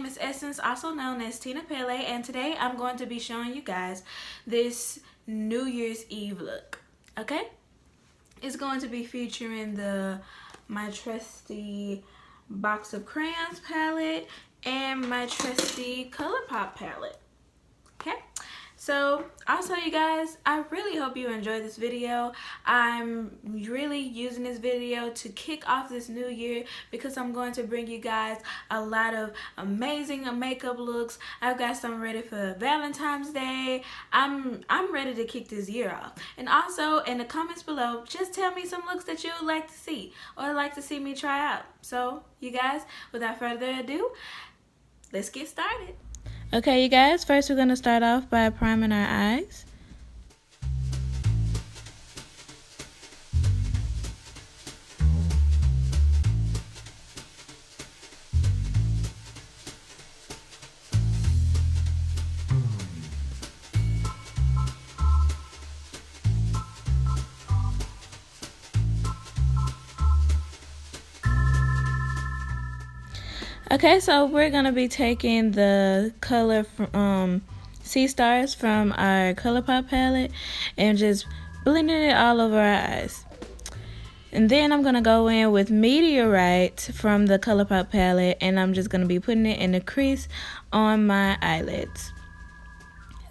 is Essence, also known as Tina Pele, and today I'm going to be showing you guys this New Year's Eve look. Okay? It's going to be featuring my trusty Box of Crayons palette and my trusty ColourPop palette. Okay? So also, you guys, I really hope you enjoy this video. I'm really using this video to kick off this new year because I'm going to bring you guys a lot of amazing makeup looks. I've got some ready for Valentine's Day. I'm ready to kick this year off. And also in the comments below, just tell me some looks that you would like to see or like to see me try out. So you guys, without further ado, let's get started. Okay, you guys, first we're going to start off by priming our eyes. Okay, so we're going to be taking the color from Sea Stars from our ColourPop palette and just blending it all over our eyes. And then I'm going to go in with Meteorite from the ColourPop palette, and I'm just going to be putting it in the crease on my eyelids.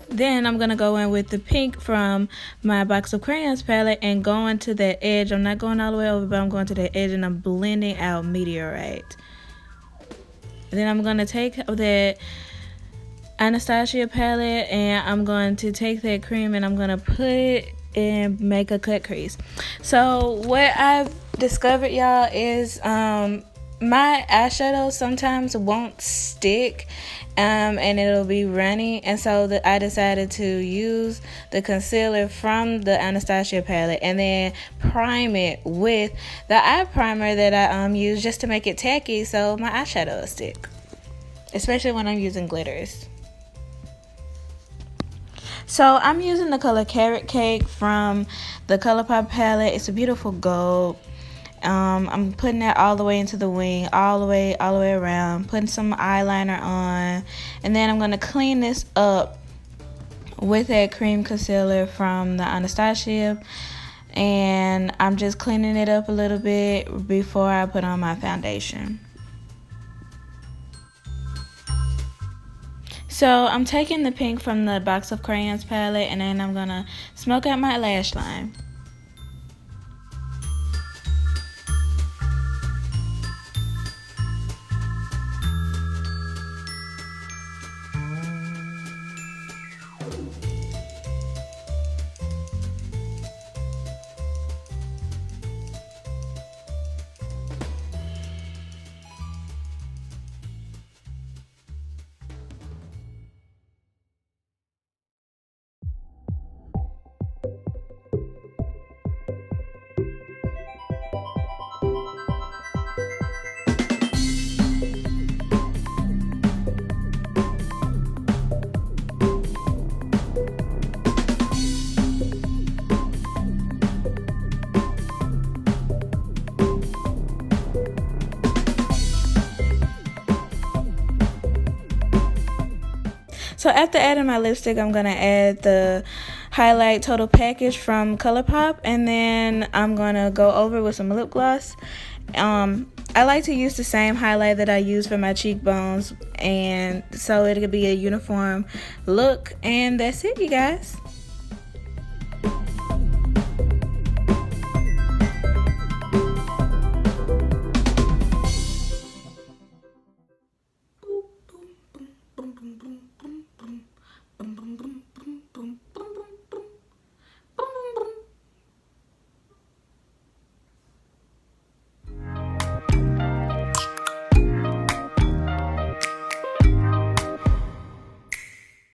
Then I'm going to go in with the pink from my Box of Crayons palette and going to that edge. I'm not going all the way over, but I'm going to that edge and I'm blending out Meteorite. Then I'm going to take that Anastasia palette and I'm going to take that cream and I'm going to put it and make a cut crease. So what I've discovered, y'all, is my eyeshadow sometimes won't stick and it'll be runny, and so I decided to use the concealer from the Anastasia palette and then prime it with the eye primer that I use just to make it tacky so my eyeshadow will stick, especially when I'm using glitters. So I'm using the color Carrot Cake from the ColourPop palette. It's a beautiful gold. I'm putting that all the way into the wing, all the way around, putting some eyeliner on, and then I'm going to clean this up with that cream concealer from the Anastasia, and I'm just cleaning it up a little bit before I put on my foundation. So I'm taking the pink from the Box of Crayons palette and then I'm going to smoke out my lash line. So after adding my lipstick, I'm going to add the Highlight Total Package from ColourPop, and then I'm going to go over with some lip gloss. I like to use the same highlight that I use for my cheekbones, and so it'll be a uniform look, and that's it, you guys.